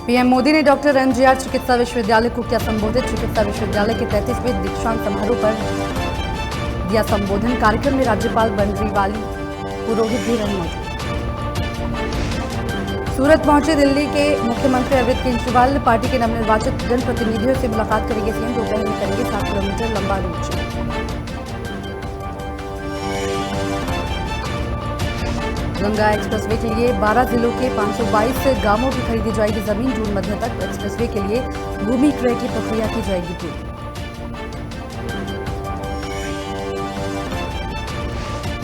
PM Modi ने doctor MGR चिकित्सा विश्वविद्यालय को किया संबोधित। चिकित्सा विश्वविद्यालय के 33वें दीक्षांत समारोह पर दिया संबोधन। कार्यक्रम में राज्यपाल बनरीवाल पुरोहित भी रहे मौजूद। सूरत पहुंचे दिल्ली के मुख्यमंत्री अरविंद केजरीवाल। पार्टी के नवनिर्वाचित जनप्रतिनिधियों से मुलाकात करेंगे सीएम। दोपहर में करेंगे 7 किलोमीटर लंबा रोड शो। गंगा एक्सप्रेसवे के लिए 12 जिलों के 522 गांवों की खरीदी जाएगी जमीन। जून मध्य तक एक्सप्रेसवे के लिए भूमि क्रय की प्रक्रिया की जाएगी पूरी।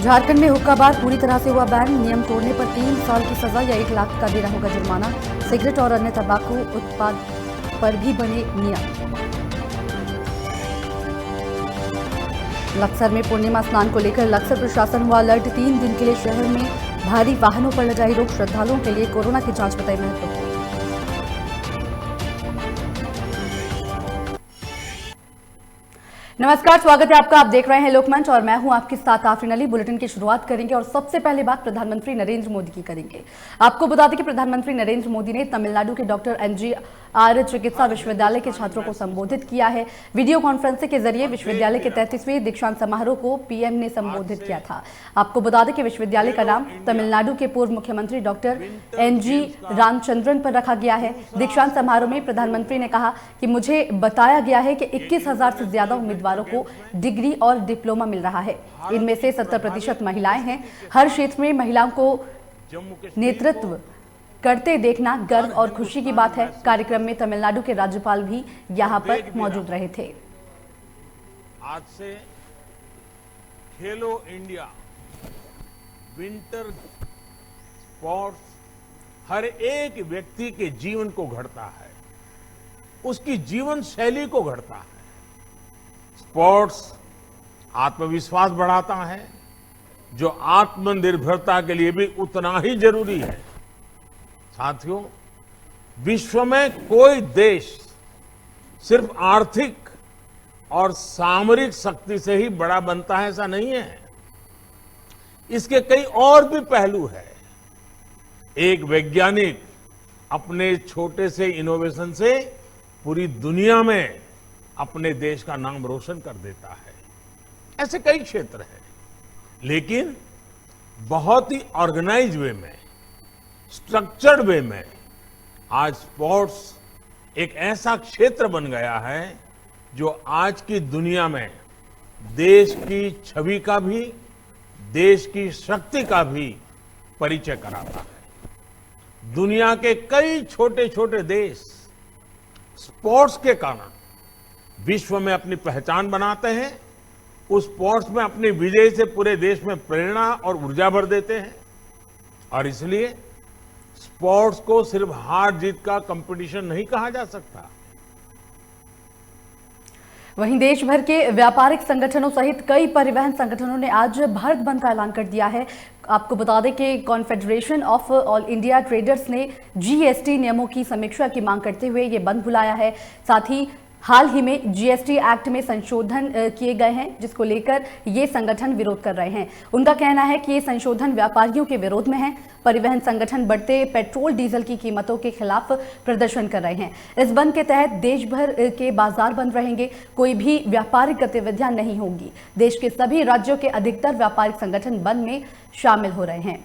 झारखंड में हुक्का बार पूरी तरह से हुआ बैन। नियम तोड़ने पर 3 साल की सजा या 1 लाख का देना होगा जुर्माना। सिगरेट और अन्य तंबाकू उत्पाद पर भी बने नियम। लक्सर में पूर्णिमा स्नान को लेकर लक्सर प्रशासन हुआ अलर्ट। 3 दिन के लिए शहर में भारी वाहनों पर लगाई रोक। श्रद्धालुओं के लिए कोरोना की जांच बताई महत्वपूर्ण। नमस्कार, स्वागत है आपका। आप देख रहे हैं लोकमंच और मैं हूं आपके साथ आफरीन अली। बुलेटिन की शुरुआत करेंगे और सबसे पहले बात प्रधानमंत्री नरेंद्र मोदी की करेंगे। आपको बता दें कि प्रधानमंत्री नरेंद्र मोदी ने तमिलनाडु के डॉक्टर एमजीआर चिकित्सा विश्वविद्यालय के छात्रों को संबोधित किया है। वीडियो कॉन्फ्रेंसिंग के जरिए विश्वविद्यालय के 33वें दीक्षांत समारोह को पीएम ने संबोधित किया था। आपको बता दें कि विश्वविद्यालय का नाम तमिलनाडु के पूर्व मुख्यमंत्री डॉक्टर एनजी रामचंद्रन पर रखा गया है। दीक्षांत समारोह में प्रधानमंत्री ने कहा कि मुझे बताया गया है कि 21,000 से ज्यादा उम्मीदवारों को डिग्री और डिप्लोमा मिल रहा है। इनमें से 70% महिलाएं हैं। हर क्षेत्र में महिलाओं को नेतृत्व करते देखना गर्व और खुशी की बात है। कार्यक्रम में तमिलनाडु के राज्यपाल भी यहां पर मौजूद रहे थे। आज से खेलो इंडिया विंटर स्पोर्ट्स हर एक व्यक्ति के जीवन को गढ़ता है, उसकी जीवन शैली को गढ़ता है। स्पोर्ट्स आत्मविश्वास बढ़ाता है, जो आत्मनिर्भरता के लिए भी उतना ही जरूरी है। साथियों, विश्व में कोई देश सिर्फ आर्थिक और सामरिक शक्ति से ही बड़ा बनता है ऐसा नहीं है। इसके कई और भी पहलू है। एक वैज्ञानिक अपने छोटे से इनोवेशन से पूरी दुनिया में अपने देश का नाम रोशन कर देता है। ऐसे कई क्षेत्र हैं, लेकिन बहुत ही ऑर्गेनाइज्ड वे में, स्ट्रक्चर्ड वे में आज स्पोर्ट्स एक ऐसा क्षेत्र बन गया है जो आज की दुनिया में देश की छवि का भी, देश की शक्ति का भी परिचय कराता है। दुनिया के कई छोटे छोटे देश स्पोर्ट्स के कारण विश्व में अपनी पहचान बनाते हैं। उस स्पोर्ट्स में अपनी विजय से पूरे देश में प्रेरणा और ऊर्जा भर देते हैं। और इसलिए स्पोर्ट्स को सिर्फ हार जीत का कंपटीशन नहीं कहा जा सकता। वहीं देश भर के व्यापारिक संगठनों सहित कई परिवहन संगठनों ने आज भारत बंद का ऐलान कर दिया है। आपको बता दें कि confederation of all India traders ने जीएसटी नियमों की समीक्षा की मांग करते हुए ये बंद बुलाया है। साथ ही हाल ही में जीएसटी एक्ट में संशोधन किए गए हैं, जिसको लेकर ये संगठन विरोध कर रहे हैं। उनका कहना है कि ये संशोधन व्यापारियों के विरोध में है। परिवहन संगठन बढ़ते पेट्रोल डीजल की कीमतों के खिलाफ प्रदर्शन कर रहे हैं। इस बंद के तहत देश भर के बाजार बंद रहेंगे, कोई भी व्यापारिक गतिविधियां नहीं होंगी। देश के सभी राज्यों के अधिकतर व्यापारिक संगठन बंद में शामिल हो रहे हैं।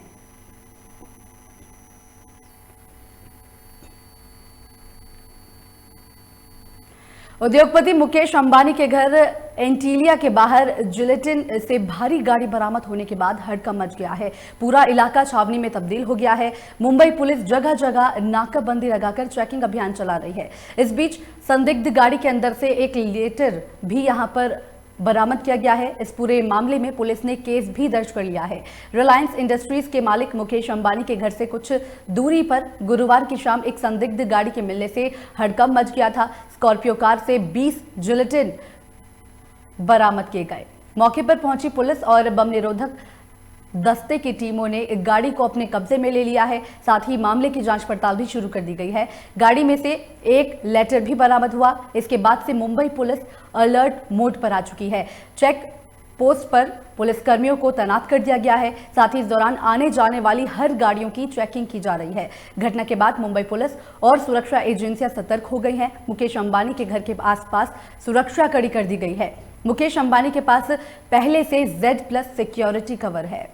उद्योगपति मुकेश अंबानी के घर एंटीलिया के बाहर जिलेटिन से भारी गाड़ी बरामद होने के बाद हड़कंप मच गया है। पूरा इलाका छावनी में तब्दील हो गया है। मुंबई पुलिस जगह जगह नाकाबंदी लगाकर चेकिंग अभियान चला रही है। इस बीच संदिग्ध गाड़ी के अंदर से एक लेटर भी यहां पर बरामद किया गया है। इस पूरे मामले में पुलिस ने केस भी दर्ज कर लिया है। रिलायंस इंडस्ट्रीज के मालिक मुकेश अंबानी के घर से कुछ दूरी पर गुरुवार की शाम एक संदिग्ध गाड़ी के मिलने से हड़कंप मच गया था। स्कॉर्पियो कार से 20 जिलेटिन बरामद किए गए। मौके पर पहुंची पुलिस और बम निरोधक दस्ते की टीमों ने गाड़ी को अपने कब्जे में ले लिया है। साथ ही मामले की जांच पड़ताल भी शुरू कर दी गई है। गाड़ी में से एक लेटर भी बरामद हुआ। इसके बाद से मुंबई पुलिस अलर्ट मोड पर आ चुकी है। चेक पोस्ट पर पुलिसकर्मियों को तैनात कर दिया गया है। साथ ही इस दौरान आने जाने वाली हर गाड़ियों की चेकिंग की जा रही है। घटना के बाद मुंबई पुलिस और सुरक्षा एजेंसियां सतर्क हो गई हैं। मुकेश अंबानी के घर के आसपास सुरक्षा कड़ी कर दी गई है। मुकेश अंबानी के पास पहले से Z+ सिक्योरिटी कवर है।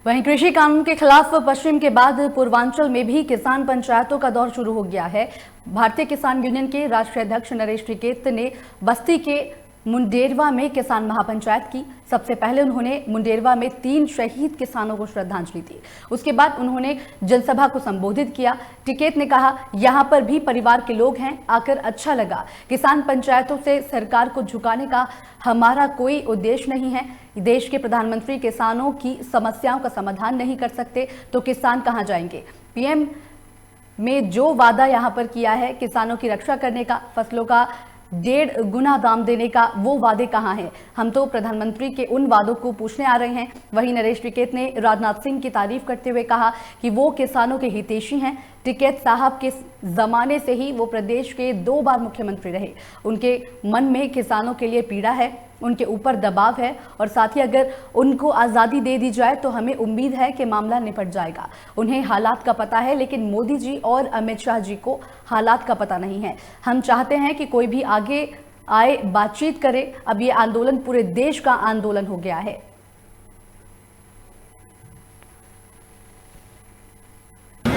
वहीं कृषि कानून के खिलाफ पश्चिम के बाद पूर्वांचल में भी किसान पंचायतों का दौर शुरू हो गया है। भारतीय किसान यूनियन के राष्ट्रीय अध्यक्ष नरेश टिकैत ने बस्ती के मुंडेरवा में किसान महापंचायत की। सबसे पहले उन्होंने मुंडेरवा में 3 शहीद किसानों को श्रद्धांजलि दी। उसके बाद उन्होंने जनसभा को संबोधित किया। टिकैत ने कहा, यहाँ पर भी परिवार के लोग हैं, आकर अच्छा लगा। किसान पंचायतों से सरकार को झुकाने का हमारा कोई उद्देश्य नहीं है। देश के प्रधानमंत्री किसानों की समस्याओं का समाधान नहीं कर सकते तो किसान कहाँ जाएंगे। पीएम में जो वादा यहाँ पर किया है किसानों की रक्षा करने का, फसलों का 1.5 गुना दाम देने का, वो वादे कहाँ हैं? हम तो प्रधानमंत्री के उन वादों को पूछने आ रहे हैं। वहीं नरेश टिकैत ने राजनाथ सिंह की तारीफ करते हुए कहा कि वो किसानों के हितैषी हैं। टिकैत साहब के जमाने से ही वो प्रदेश के 2 बार मुख्यमंत्री रहे। उनके मन में किसानों के लिए पीड़ा है, उनके ऊपर दबाव है और साथ ही अगर उनको आज़ादी दे दी जाए तो हमें उम्मीद है कि मामला निपट जाएगा। उन्हें हालात का पता है, लेकिन मोदी जी और अमित शाह जी को हालात का पता नहीं है। हम चाहते हैं कि कोई भी आगे आए, बातचीत करे। अब ये आंदोलन पूरे देश का आंदोलन हो गया है।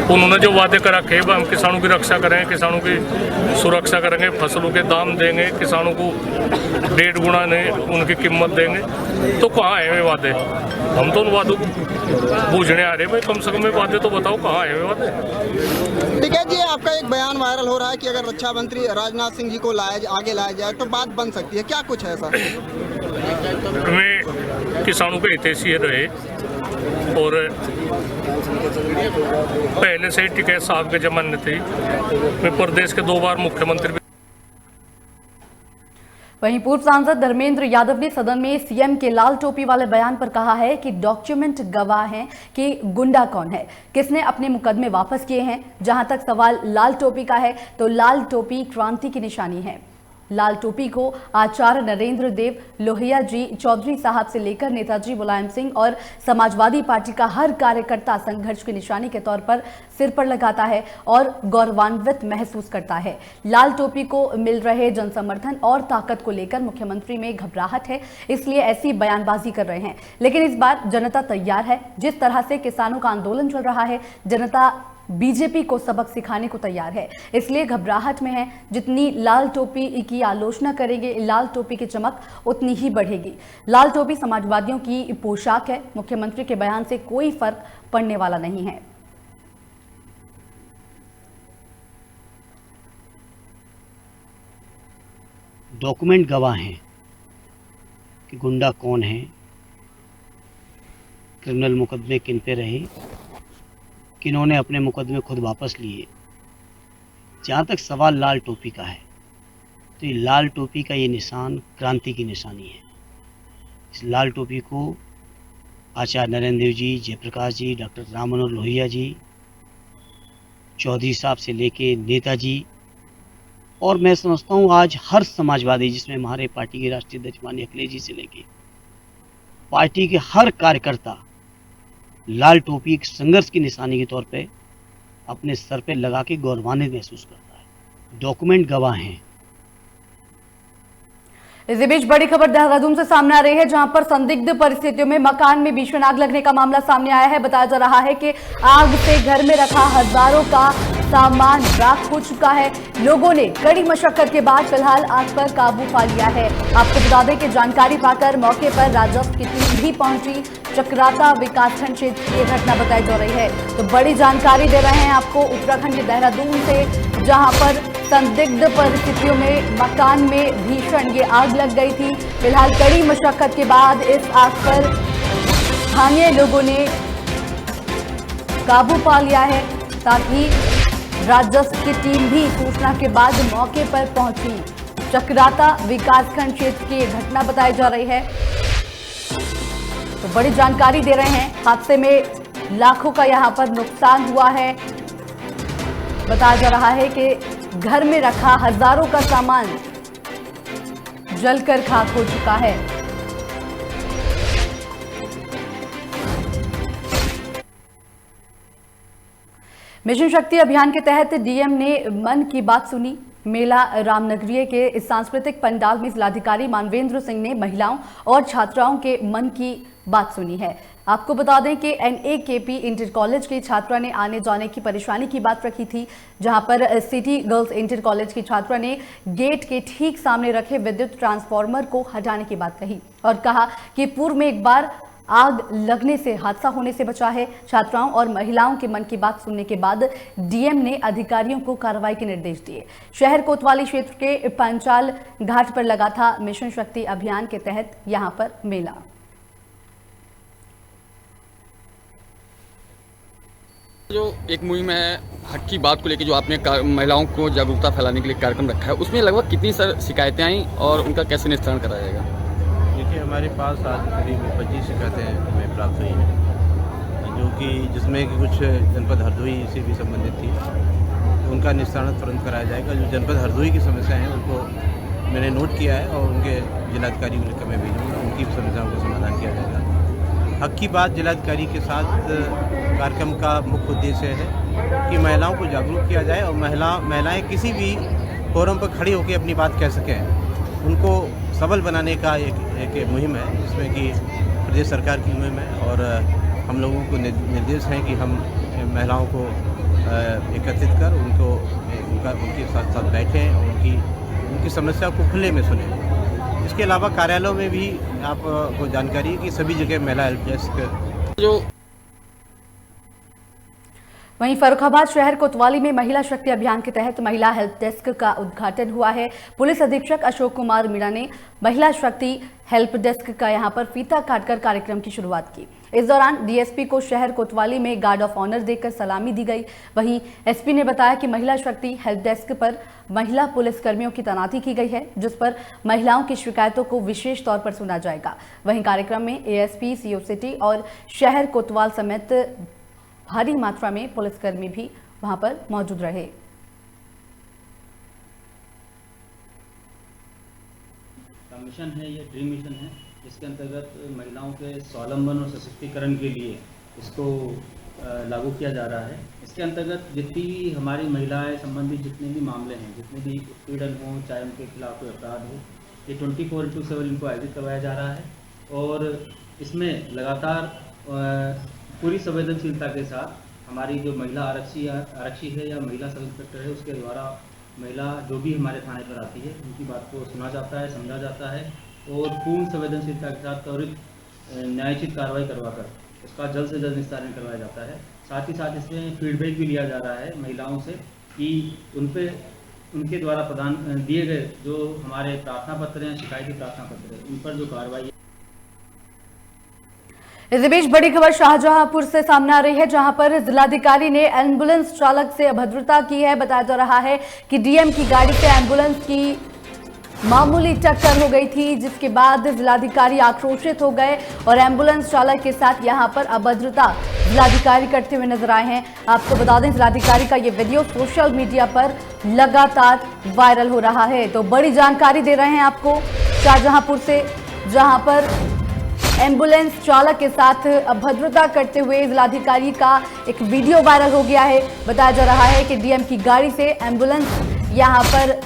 उन्होंने जो वादे कर रखे हैं, हम किसानों की रक्षा करेंगे, किसानों की सुरक्षा करेंगे, फसलों के दाम देंगे, किसानों को 1.5 गुना नहीं उनकी कीमत देंगे, तो कहाँ है वे वादे? हम तो उन वादों बूझने आ रहे हैं। भाई कम से कम ये वादे तो बताओ, कहाँ है वे वादे? टिकैत जी, आपका एक बयान वायरल हो रहा है कि अगर रक्षा मंत्री राजनाथ सिंह जी को आगे लाया जाए तो बात बन सकती है, क्या कुछ है ऐसा? मैं किसानों के हितैषी रहे और पहले से ही टिकैत साहब के जमाने थे। मैं प्रदेश के 2 बार मुख्यमंत्री। वहीं पूर्व सांसद धर्मेंद्र यादव ने सदन में सीएम के लाल टोपी वाले बयान पर कहा है कि डॉक्यूमेंट गवाह हैं कि गुंडा कौन है, किसने अपने मुकदमे वापस किए हैं। जहां तक सवाल लाल टोपी का है तो लाल टोपी क्रांति की निशानी है। लाल टोपी को आचार्य नरेंद्र देव, लोहिया जी चौधरी साहब से लेकर नेताजी मुलायम सिंह और समाजवादी पार्टी का हर कार्यकर्ता संघर्ष की निशानी के तौर पर सिर पर लगाता है और गौरवान्वित महसूस करता है। लाल टोपी को मिल रहे जन समर्थन और ताकत को लेकर मुख्यमंत्री में घबराहट है, इसलिए ऐसी बयानबाजी कर रहे हैं। लेकिन इस बार जनता तैयार है। जिस तरह से किसानों का आंदोलन चल रहा है, जनता बीजेपी को सबक सिखाने को तैयार है, इसलिए घबराहट में है। जितनी लाल टोपी की आलोचना करेंगे, लाल टोपी की चमक उतनी ही बढ़ेगी। लाल टोपी समाजवादियों की पोशाक है। मुख्यमंत्री के बयान से कोई फर्क पड़ने वाला नहीं है। डॉक्यूमेंट गवाह हैं कि गुंडा कौन है, क्रिमिनल मुकदमे किन पे रहे, किन्होंने अपने मुकदमे खुद वापस लिए। जहाँ तक सवाल लाल टोपी का है तो ये लाल टोपी का ये निशान क्रांति की निशानी है। इस लाल टोपी को आचार्य नरेंद्र देव जी, जयप्रकाश जी, डॉक्टर राम मनोहर लोहिया जी, चौधरी साहब से लेके नेताजी, और मैं समझता हूँ आज हर समाजवादी, जिसमें हमारे पार्टी के राष्ट्रीय अध्यक्ष माननीय अखिलेश जी से लेके पार्टी के हर कार्यकर्ता लाल टोपी एक संघर्ष की निशानी के तौर पे अपने सर पे लगा के गौरवान्वित महसूस करता है। डॉक्यूमेंट गवाह हैं। इसी बीच बड़ी खबर देहरादून से सामने आ रही है, जहां पर संदिग्ध परिस्थितियों में मकान में भीषण आग लगने का मामला सामने आया है। बताया जा रहा है कि आग से घर में रखा हजारों का सामान राख हो चुका है। लोगों ने कड़ी मशक्कत के बाद फिलहाल आग पर काबू पा लिया है। आपको बता दें कि जानकारी पाकर मौके पर राजस्व की टीम भी पहुंची। चक्राता विकासखंड क्षेत्र की घटना बताई जा रही है। तो बड़ी जानकारी दे रहे हैं आपको उत्तराखंड के देहरादून से, जहां पर संदिग्ध परिस्थितियों में मकान में भीषण ये आग लग गई थी। फिलहाल कड़ी मशक्कत के बाद इस आग पर स्थानीय लोगों ने काबू पा लिया है। साथ ही राजस्व की टीम भी सूचना के बाद मौके पर पहुंची। चक्राता विकासखंड क्षेत्र की ये घटना बताई जा रही है। तो बड़ी जानकारी दे रहे हैं, हादसे में लाखों का यहां पर नुकसान हुआ है। बताया जा रहा है कि घर में रखा हजारों का सामान जलकर खाक हो चुका है। मिशन शक्ति अभियान के तहत डीएम ने मन की बात सुनी। मेला रामनगरिये के इस सांस्कृतिक पंडाल में जिलाधिकारी मानवेंद्र सिंह ने महिलाओं और छात्राओं के मन की बात सुनी है। आपको बता दें कि NAKP इंटर कॉलेज की छात्रा ने आने जाने की परेशानी की बात रखी थी, जहां पर सिटी गर्ल्स इंटर कॉलेज की छात्रा ने गेट के ठीक सामने रखे विद्युत ट्रांसफार्मर को हटाने की बात कही और कहा कि पूर्व में एक बार आग लगने से हादसा होने से बचा है। छात्राओं और महिलाओं के मन की बात सुनने के बाद डीएम ने अधिकारियों को कार्रवाई के निर्देश दिए। शहर कोतवाली क्षेत्र के पांचाल घाट पर लगा था मिशन शक्ति अभियान के तहत यहां पर मेला। जो एक मुहिम है हक की बात को लेकर, जो आपने महिलाओं को जागरूकता फैलाने के लिए कार्यक्रम रखा है, उसमें लगभग कितनी शिकायतें आई और उनका कैसे निस्तारण कराया जाएगा? देखिए, हमारे पास आज करीब 25 शिकायतें हमें प्राप्त हुई हैं, जो कि जिसमें कि कुछ जनपद हरदोई से भी संबंधित थी। तो उनका निस्तारण तुरंत कराया जाएगा। जो जनपद हरदोई की समस्या है उनको मैंने नोट किया है और उनके जिलाधिकारी को मैं भेजूँगा, उनकी समस्याओं का समाधान किया जाएगा। हक की बात जिलाधिकारी के साथ कार्यक्रम का मुख्य उद्देश्य है कि महिलाओं को जागरूक किया जाए और महिलाएं किसी भी फोरम पर खड़ी होकर अपनी बात कह सकें। उनको सबल बनाने का एक मुहिम है, जिसमें कि प्रदेश सरकार की मुहिम है और हम लोगों को निर्देश हैं कि हम महिलाओं को एकत्रित कर उनके साथ बैठें और उनकी समस्या को खुले में सुनें। इसके अलावा कार्यालयों में भी आपको जानकारी है कि सभी जगह महिला हेल्प डेस्क जो वहीं फर्रुखाबाद शहर कोतवाली में महिला शक्ति अभियान के तहत महिला हेल्प डेस्क का उद्घाटन हुआ है। पुलिस अधीक्षक अशोक कुमार मीणा ने महिला शक्ति हेल्प डेस्क का यहां पर फीता काटकर कार्यक्रम की शुरुआत की। इस दौरान डीएसपी को शहर कोतवाली में गार्ड ऑफ ऑनर देकर सलामी दी गई। वहीं एसपी ने बताया कि महिला शक्ति हेल्प डेस्क पर महिला पुलिसकर्मियों की तैनाती की गई है, जिस पर महिलाओं की शिकायतों को विशेष तौर पर सुना जाएगा। वहीं कार्यक्रम में एएसपी, सीओ सिटी और शहर कोतवाल समेत भारी मात्रा में पुलिसकर्मी भी वहां पर मौजूद रहे। मिशन है, ये ड्रीम मिशन है, जिसके अंतर्गत महिलाओं के स्वावलंबन और सशक्तिकरण के लिए इसको लागू किया जा रहा है। इसके अंतर्गत जितनी भी हमारी महिलाएं संबंधित जितने भी मामले हैं, जितने भी उत्पीड़न हो, चाहे उनके खिलाफ कोई अपराध हो, ये 24/7 इनको आयोजित करवाया जा रहा है और इसमें लगातार पूरी संवेदनशीलता के साथ हमारी जो महिला आरक्षी है या महिला सब इंस्पेक्टर है, उसके द्वारा महिला जो भी हमारे थाने पर आती है उनकी बात को सुना जाता है, समझा जाता है और पूर्ण संवेदनशीलता के साथ त्वरित न्यायोचित कार्रवाई करवाकर उसका जल्द से जल्द निस्तारण करवाया जाता है। साथ ही साथ इसमें फीडबैक भी लिया जा रहा है महिलाओं से कि उनके द्वारा प्रदान दिए गए जो हमारे प्रार्थना पत्र हैं, शिकायती प्रार्थना पत्र है, उन पर जो कार्रवाई। इस बीच बड़ी खबर शाहजहांपुर से सामने आ रही है, जहां पर जिलाधिकारी ने एम्बुलेंस चालक से अभद्रता की है। बताया जा रहा है कि डीएम की गाड़ी से एम्बुलेंस की मामूली टक्कर हो गई थी, जिसके बाद जिलाधिकारी आक्रोशित हो गए और एम्बुलेंस चालक के साथ यहां पर अभद्रता जिलाधिकारी करते हुए नजर आए हैं। आपको बता दें, जिलाधिकारी का ये वीडियो सोशल मीडिया पर लगातार वायरल हो रहा है। तो बड़ी जानकारी दे रहे हैं आपको शाहजहांपुर से, जहां पर एम्बुलेंस चालक के साथ अभद्रता करते हुए जिलाधिकारी का एक वीडियो वायरल हो गया है। बताया जा रहा है कि डीएम की गाड़ी से एम्बुलेंस यहां पर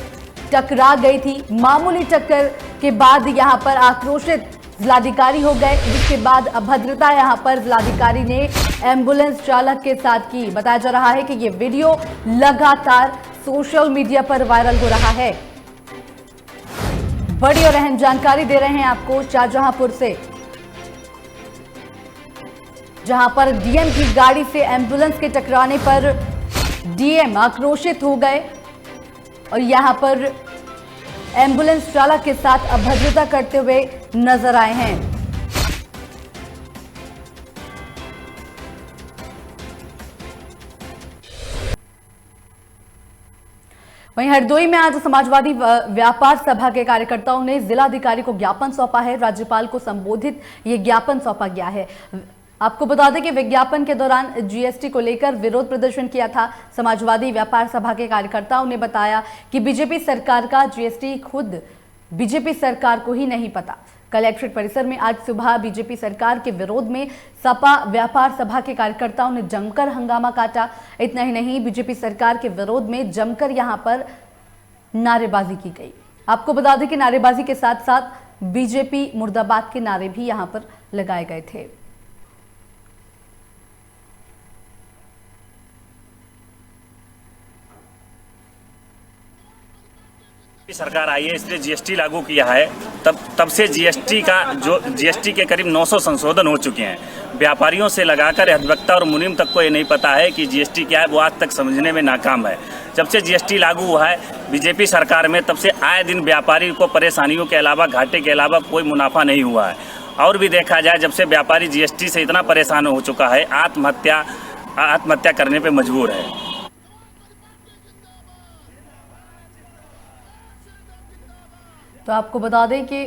टकरा गई थी। मामूली टक्कर के बाद यहां पर आक्रोशित जिलाधिकारी हो गए, जिसके बाद अभद्रता यहां पर जिलाधिकारी ने एम्बुलेंस चालक के साथ की। बताया जा रहा है कि ये वीडियो लगातार सोशल मीडिया पर वायरल हो रहा है। बड़ी और अहम जानकारी दे रहे हैं आपको शाहजहांपुर से, जहां पर डीएम की गाड़ी से एम्बुलेंस के टकराने पर डीएम आक्रोशित हो गए और यहां पर एम्बुलेंस चालक के साथ अभद्रता करते हुए नजर आए हैं। वहीं हरदोई में आज समाजवादी व्यापार सभा के कार्यकर्ताओं ने जिलाधिकारी को ज्ञापन सौंपा है। राज्यपाल को संबोधित ये ज्ञापन सौंपा गया है। आपको बता दें कि विज्ञापन के दौरान जीएसटी को लेकर विरोध प्रदर्शन किया था। समाजवादी व्यापार सभा के कार्यकर्ताओं ने बताया कि बीजेपी सरकार का जीएसटी खुद बीजेपी सरकार को ही नहीं पता। कलेक्ट्रेट परिसर में आज सुबह बीजेपी सरकार के विरोध में सपा व्यापार सभा के कार्यकर्ताओं ने जमकर हंगामा काटा। इतना ही नहीं, बीजेपी सरकार के विरोध में जमकर यहां पर नारेबाजी की गई। आपको बता दें कि नारेबाजी के साथ साथ बीजेपी मुर्दाबाद के नारे भी यहां पर लगाए गए थे। सरकार आई है इसलिए जीएसटी लागू किया है। तब से जीएसटी के करीब 900 संशोधन हो चुके हैं। व्यापारियों से लगाकर अधिवक्ता और मुनीम तक को ये नहीं पता है कि जीएसटी क्या है, वो आज तक समझने में नाकाम है। जब से जीएसटी लागू हुआ है बीजेपी सरकार में, तब से आए दिन व्यापारी को परेशानियों के अलावा, घाटे के अलावा कोई मुनाफा नहीं हुआ है। और भी देखा जाए, जब से व्यापारी जीएसटी से इतना परेशान हो चुका है, आत्महत्या करने पर मजबूर है। तो आपको बता दें कि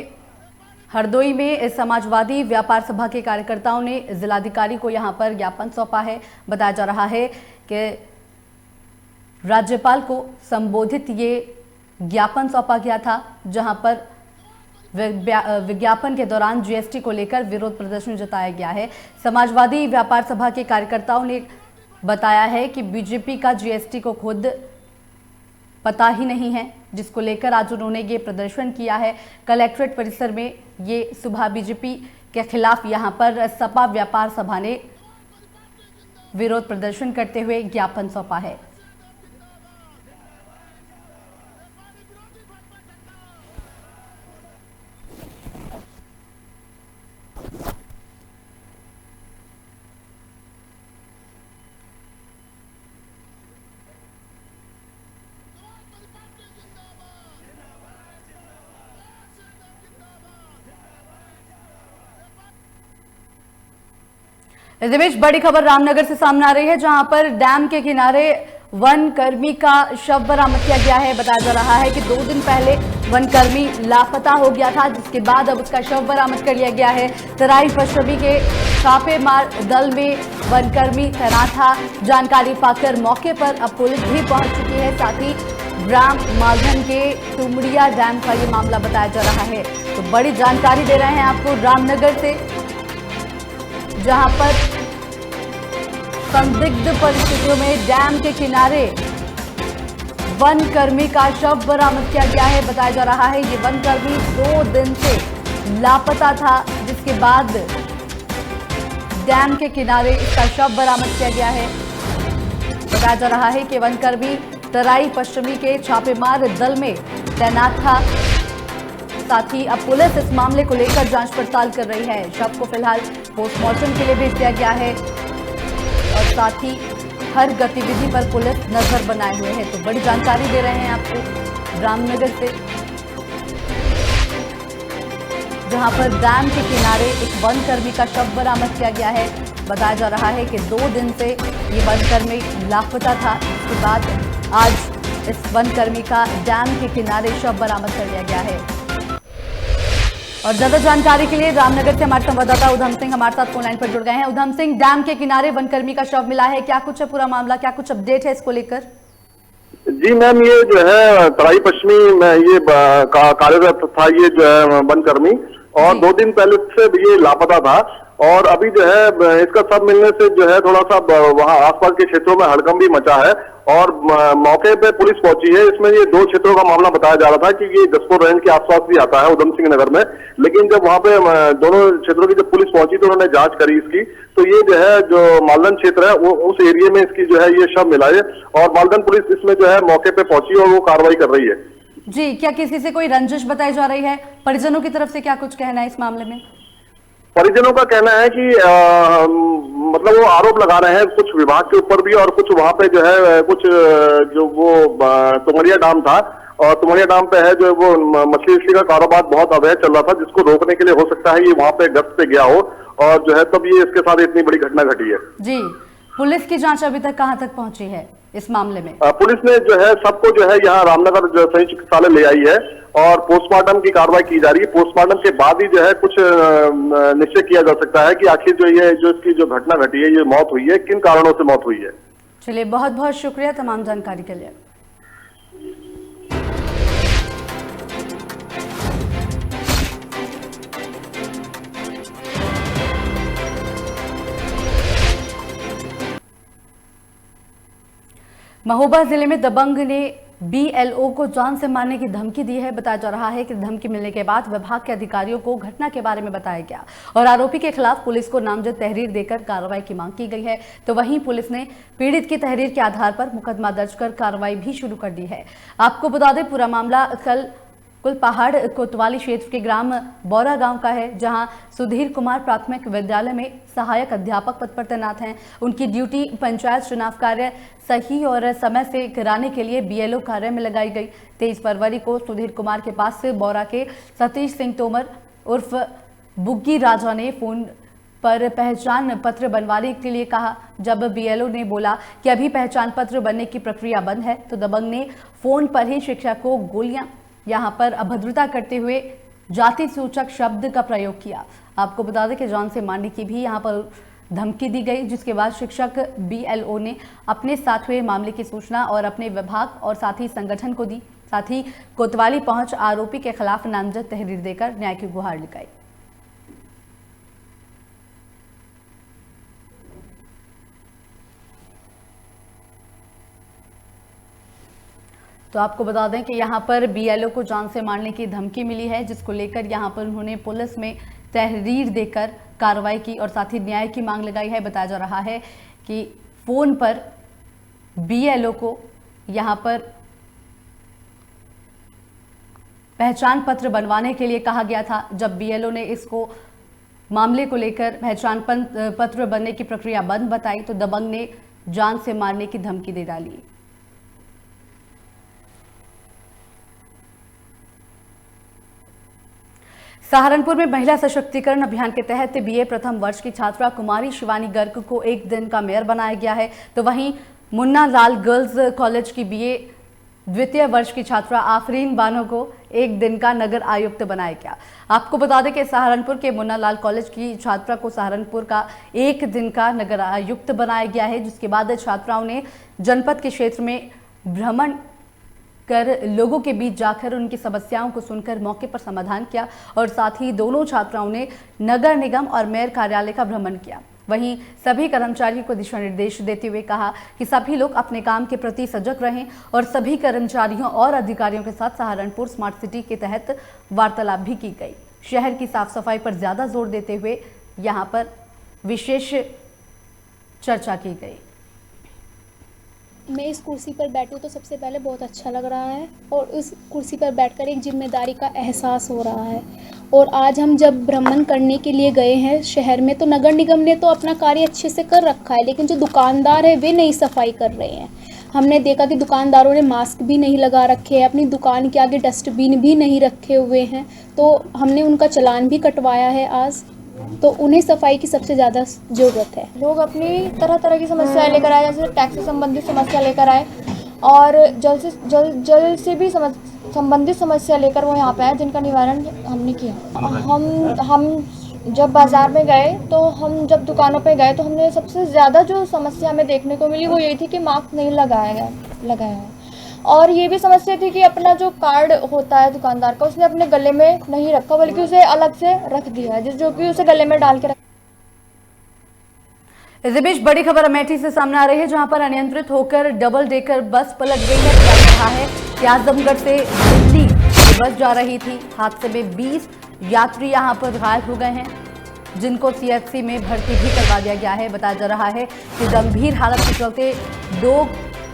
हरदोई में समाजवादी व्यापार सभा के कार्यकर्ताओं ने जिलाधिकारी को यहां पर ज्ञापन सौंपा है। बताया जा रहा है कि राज्यपाल को संबोधित ये ज्ञापन सौंपा गया था, जहां पर विज्ञापन के दौरान जीएसटी को लेकर विरोध प्रदर्शन जताया गया है। समाजवादी व्यापार सभा के कार्यकर्ताओं ने बताया है कि बीजेपी का जीएसटी को खुद पता ही नहीं है, जिसको लेकर आज उन्होंने ये प्रदर्शन किया है। कलेक्ट्रेट परिसर में ये सुबह बीजेपी के खिलाफ यहां पर सपा व्यापार सभा ने विरोध प्रदर्शन करते हुए ज्ञापन सौंपा है। इस बीच बड़ी खबर रामनगर से सामने आ रही है, जहां पर डैम के किनारे वन कर्मी का शव बरामद किया गया है। बताया जा रहा है कि 2 दिन पहले वन कर्मी लापता हो गया था, जिसके बाद अब उसका शव बरामद कर लिया गया है। तराई पश्चिमी के छापेमार दल में वन कर्मी तैनात था। जानकारी पाकर मौके पर अब पुलिस भी पहुंच चुकी है। साथ ही ग्राम मालधन के तुमड़िया डैम का ये मामला बताया जा रहा है। तो बड़ी जानकारी दे रहे हैं आपको रामनगर से, जहां पर संदिग्ध परिस्थितियों में डैम के किनारे वन कर्मी का शव बरामद किया गया है। बताया जा रहा है ये वन कर्मी 2 दिन से लापता था, जिसके बाद डैम के किनारे इसका शव बरामद किया गया है। बताया जा रहा है कि वन कर्मी तराई पश्चिमी के छापेमार दल में तैनात था। साथ ही अब पुलिस इस मामले को लेकर जांच पड़ताल कर रही है। शव को फिलहाल पोस्टमार्टम के लिए भेज दिया गया है और साथ ही हर गतिविधि पर पुलिस नजर बनाए हुए है। तो बड़ी जानकारी दे रहे हैं आपको रामनगर से, जहां पर डैम के किनारे एक वन कर्मी का शव बरामद किया गया है। बताया जा रहा है कि 2 दिन से ये वन कर्मी लापता था, इसके बाद आज इस वन कर्मी का डैम के किनारे शव बरामद कर लिया गया है। और ज्यादा जानकारी के लिए रामनगर से हमारे संवाददाता उधम सिंह हमारे साथ फोन लाइन पर जुड़ गए हैं। उधम सिंह, डैम के किनारे वनकर्मी का शव मिला है, क्या कुछ है पूरा मामला, क्या कुछ अपडेट है इसको लेकर? जी मैम, ये जो है तराई पश्चिमी में ये कार्यरत था ये जो है वनकर्मी, और 2 दिन पहले से ये लापता था। और अभी जो है इसका सब मिलने से जो है थोड़ा सा वहाँ आसपास के क्षेत्रों में हड़कंप भी मचा है और मौके पे पुलिस पहुंची है। इसमें ये 2 क्षेत्रों का मामला बताया जा रहा था कि ये जसपुर रेंज के आसपास भी आता है उधम सिंह नगर में, लेकिन जब वहाँ पे दोनों क्षेत्रों की जब पुलिस पहुंची तो उन्होंने जांच करी इसकी, तो ये जो है जो मालदन क्षेत्र है वो उस एरिया में इसकी जो है ये शव मिला है और मालदन पुलिस इसमें जो है मौके पे पहुंची और वो कार्रवाई कर रही है। जी, क्या किसी से कोई रंजिश बताई जा रही है? परिजनों की तरफ से क्या कुछ कहना है इस मामले में? परिजनों का कहना है कि मतलब वो आरोप लगा रहे हैं कुछ विभाग के ऊपर भी और कुछ वहां पे जो है कुछ जो वो तुमड़िया डाम था और तुमड़िया डाम पे है जो वो मछली का कारोबार बहुत अवैध चल रहा था, जिसको रोकने के लिए हो सकता है ये वहां पे गश्त पे गया हो और जो है तब ये इसके साथ इतनी बड़ी घटना घटी है। जी, पुलिस की जांच अभी तक कहां तक पहुंची है इस मामले में? पुलिस ने जो है सबको जो है यहाँ रामनगर जो संयुक्त चिकित्सालय ले आई है और पोस्टमार्टम की कार्रवाई की जा रही है। पोस्टमार्टम के बाद ही जो है कुछ निश्चय किया जा सकता है कि आखिर जो ये जो इसकी जो घटना घटी है, ये मौत हुई है, किन कारणों से मौत हुई है। चलिए, बहुत बहुत शुक्रिया तमाम जानकारी के लिए। महोबा जिले में दबंग ने बीएलओ को जान से मारने की धमकी दी है। बताया जा रहा है कि धमकी मिलने के बाद विभाग के अधिकारियों को घटना के बारे में बताया गया और आरोपी के खिलाफ पुलिस को नामजद तहरीर देकर कार्रवाई की मांग की गई है। तो वहीं पुलिस ने पीड़ित की तहरीर के आधार पर मुकदमा दर्ज कर कार्रवाई भी शुरू कर दी है। आपको बता दें, पूरा मामला कल कुलपहाड़ कोतवाली क्षेत्र के ग्राम बौरा गांव का है, जहां सुधीर कुमार प्राथमिक विद्यालय में सहायक अध्यापक पद पर तैनात हैं। उनकी ड्यूटी पंचायत चुनाव कार्य सही और समय से कराने के लिए बीएलओ कार्य में लगाई गई। 23 फरवरी को सुधीर कुमार के पास से बौरा के सतीश सिंह तोमर उर्फ बुग्गी राजा ने फोन पर पहचान पत्र बनवाने के लिए कहा। जब बीएलओ ने बोला कि अभी पहचान पत्र बनने की प्रक्रिया बंद है, तो दबंग ने फोन पर ही शिक्षक को गोलियां यहां पर अभद्रता करते हुए जाति सूचक शब्द का प्रयोग किया। आपको बता दें कि जान से मारने की भी यहां पर धमकी दी गई, जिसके बाद शिक्षक बीएलओ ने अपने साथ हुए मामले की सूचना और अपने विभाग और साथ ही संगठन को दी। साथ ही कोतवाली पहुंच आरोपी के खिलाफ नामजद तहरीर देकर न्याय की गुहार लगाई। तो आपको बता दें कि यहां पर बीएलओ को जान से मारने की धमकी मिली है, जिसको लेकर यहां पर उन्होंने पुलिस में तहरीर देकर कार्रवाई की और साथ ही न्याय की मांग लगाई है। बताया जा रहा है कि फोन पर बीएलओ को यहां पर पहचान पत्र बनवाने के लिए कहा गया था। जब बीएलओ ने इसको मामले को लेकर पहचान पत्र बनने की प्रक्रिया बंद बताई, तो दबंग ने जान से मारने की धमकी दे डाली। सहारनपुर में महिला सशक्तिकरण अभियान के तहत बीए प्रथम वर्ष की छात्रा कुमारी शिवानी गर्ग को एक दिन का मेयर बनाया गया है। तो वहीं मुन्ना लाल गर्ल्स कॉलेज की बीए द्वितीय वर्ष की छात्रा आफरीन बानो को एक दिन का नगर आयुक्त बनाया गया। आपको बता दें कि सहारनपुर के मुन्ना लाल कॉलेज की छात्रा को सहारनपुर का एक दिन का नगर आयुक्त बनाया गया है, जिसके बाद छात्राओं ने जनपद के क्षेत्र में भ्रमण कर लोगों के बीच जाकर उनकी समस्याओं को सुनकर मौके पर समाधान किया और साथ ही दोनों छात्राओं ने नगर निगम और मेयर कार्यालय का भ्रमण किया। वहीं सभी कर्मचारियों को दिशा निर्देश देते हुए कहा कि सभी लोग अपने काम के प्रति सजग रहें और सभी कर्मचारियों और अधिकारियों के साथ सहारनपुर स्मार्ट सिटी के तहत वार्तालाप भी की गई। शहर की साफ सफाई पर ज्यादा जोर देते हुए यहाँ पर विशेष चर्चा की गई। मैं इस कुर्सी पर बैठूं तो सबसे पहले बहुत अच्छा लग रहा है और उस कुर्सी पर बैठकर एक जिम्मेदारी का एहसास हो रहा है। और आज हम जब भ्रमण करने के लिए गए हैं शहर में, तो नगर निगम ने तो अपना कार्य अच्छे से कर रखा है, लेकिन जो दुकानदार है वे नहीं सफाई कर रहे हैं। हमने देखा कि दुकानदारों ने मास्क भी नहीं लगा रखे हैं, अपनी दुकान के आगे डस्टबिन भी नहीं रखे हुए हैं, तो हमने उनका चालान भी कटवाया है आज। तो उन्हें सफाई की सबसे ज़्यादा ज़रूरत है। लोग अपनी तरह तरह की समस्याएं लेकर आए, जैसे टैक्स से संबंधित समस्या लेकर आए और जल से भी संबंधित समस्या लेकर वो यहाँ पे आए, जिनका निवारण हमने किया। हम जब बाज़ार में गए तो हम जब दुकानों पे गए तो हमने सबसे ज़्यादा जो समस्या हमें देखने को मिली वो यही थी कि मास्क नहीं लगाया है। और ये भी समस्या थी कि अपना जो कार्ड होता है दुकानदार का, उसने अपने गले में नहीं रखा, बल्कि उसे अलग से रख दिया है, जो कि उसे गले में डाल के रख। इस बीच बड़ी खबर अमेठी से सामने आ रही है, जहां पर अनियंत्रित होकर डबल डेकर बस पलट गई है। बताया जा रहा है कि आजमगढ़ से दिल्ली बस जा रही थी। हादसे में 20 यात्री यहां पर घायल हो गए हैं, जिनको सीएचसी में भर्ती भी करवा दिया गया है। बताया जा रहा है कि गंभीर हालत के चलते 2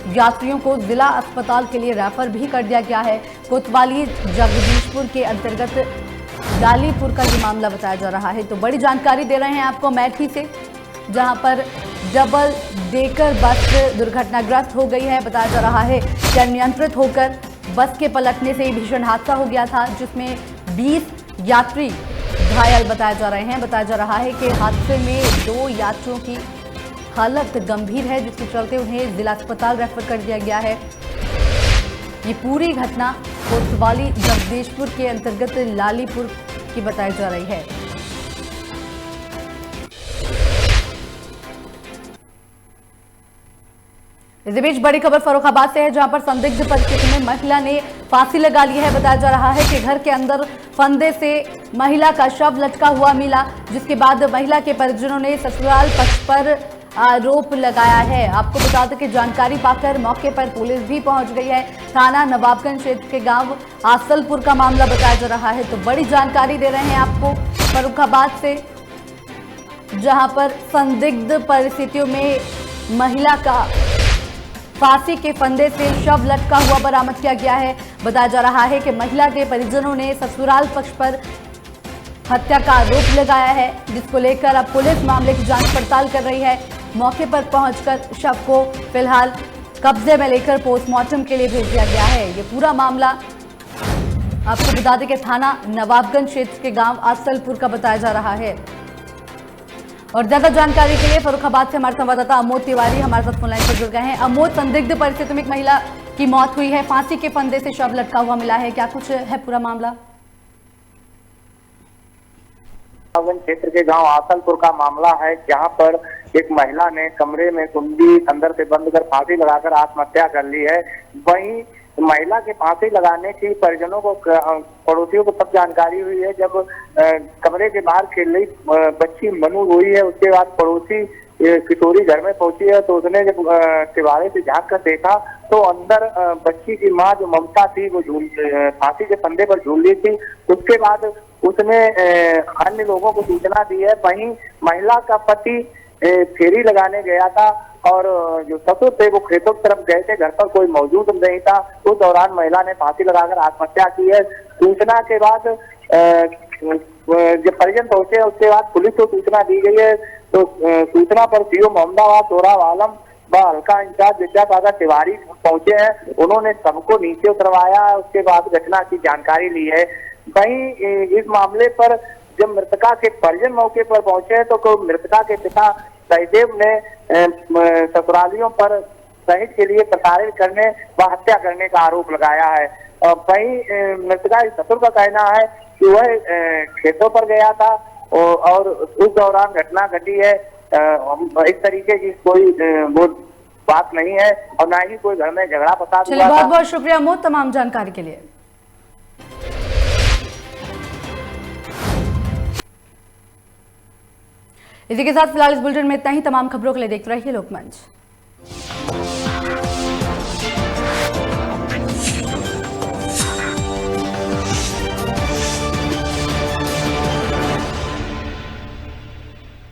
यात्रियों को जिला अस्पताल के लिए रेफर भी कर दिया गया है। कोतवाली जगदीशपुर के अंतर्गत डालीपुर का ये मामला बताया जा रहा है। तो बड़ी जानकारी दे रहे हैं आपको अमेठी से, जहां पर डबल डेकर बस दुर्घटनाग्रस्त हो गई है। बताया जा रहा है कि अनियंत्रित होकर बस के पलटने से भीषण हादसा हो गया था, जिसमें 20 यात्री घायल बताए जा रहे हैं। बताया जा रहा है कि हादसे में 2 यात्रियों की हालत गंभीर है, जिसके चलते उन्हें जिला अस्पताल रेफर कर दिया गया है। ये पूरी घटना कोतवाली जगदीशपुर के अंतर्गत लालीपुर की बताई जा रही है। इस बीच बड़ी खबर फर्रुखाबाद से है, जहां पर संदिग्ध परिस्थिति में महिला ने फांसी लगा ली है। बताया जा रहा है कि घर के अंदर फंदे से महिला का शव लटका हुआ मिला, जिसके बाद महिला के परिजनों ने ससुराल पक्ष पर आरोप लगाया है। आपको बता दें कि जानकारी पाकर मौके पर पुलिस भी पहुंच गई है। थाना नवाबगंज क्षेत्र के गांव आसलपुर का मामला बताया जा रहा है। तो बड़ी जानकारी दे रहे हैं आपको फर्रुखाबाद से, जहां पर संदिग्ध परिस्थितियों में महिला का फांसी के फंदे से शव लटका हुआ बरामद किया गया है। बताया जा रहा है कि महिला के परिजनों ने ससुराल पक्ष पर हत्या का आरोप लगाया है, जिसको लेकर अब पुलिस मामले की जांच पड़ताल कर रही है। मौके पर पहुंचकर शव को फिलहाल कब्जे में लेकर पोस्टमार्टम के लिए भेज दिया गया है। ये पूरा मामला आपको बता दें कि थाना नवाबगंज क्षेत्र के गांव आसलपुर का बताया जा रहा है। और ज्यादा जानकारी के लिए फर्रुखाबाद से हमारे संवाददाता अमोद तिवारी हमारे साथ फोनलाइन पर जुड़ गए हैं। अमोद, संदिग्ध परिस्थिति में एक महिला की मौत हुई है, फांसी के फंदे से शव लटका हुआ मिला है, क्या कुछ है पूरा मामला? क्षेत्र के गांव आसलपुर का मामला है, जहां पर एक महिला ने कमरे में कुंडी अंदर से बंद कर फांसी लगाकर आत्महत्या कर ली है। वहीं महिला के फांसी लगाने की परिजनों को, पड़ोसियों को तब जानकारी हुई है जब कमरे के बाहर खेल रही बच्ची मनु रोई है। उसके बाद पड़ोसी किशोरी घर में पहुंची है, तो उसने जब तिवारे से झांक कर देखा तो अंदर बच्ची की मां जो ममता थी वो फांसी के फंदे पर झूल रही थी। उसके बाद उसने अन्य लोगों को सूचना दी है। वहीं महिला का पति फेरी लगाने गया था और जो ससुर थे वो खेतों की तरफ गए थे, घर पर कोई मौजूद नहीं था। उस दौरान महिला ने फांसी लगाकर आत्महत्या की है। सूचना के बाद जब परिजन पहुंचे उसके बाद पुलिस को सूचना दी गई है। तो सूचना पर सीओ मोहम्मदाबाद सोहराब आलम व हल्का इंचार्ज विद्यासागर तिवारी पहुंचे हैं। उन्होंने सबको नीचे उतरवाया, उसके बाद घटना की जानकारी ली है। वहीं इस मामले पर जब मृतका के परिजन मौके पर पहुंचे तो मृतका के पिता सहदेव ने ससुरालियों पर दहेज के लिए प्रताड़ित करने व हत्या करने का आरोप लगाया है। वहीं मृतका के ससुर का कहना है कि वह खेतों पर गया था और उस दौरान घटना घटी है। इस तरीके की कोई वो बात नहीं है और ना ही कोई घर में झगड़ा फसाद हुआ था। बहुत बहुत शुक्रिया अमोद तमाम जानकारी के लिए। इसी के साथ फिलहाल इस बुलेटिन में इतना ही। तमाम खबरों के लिए देखते रहिए लोकमंच।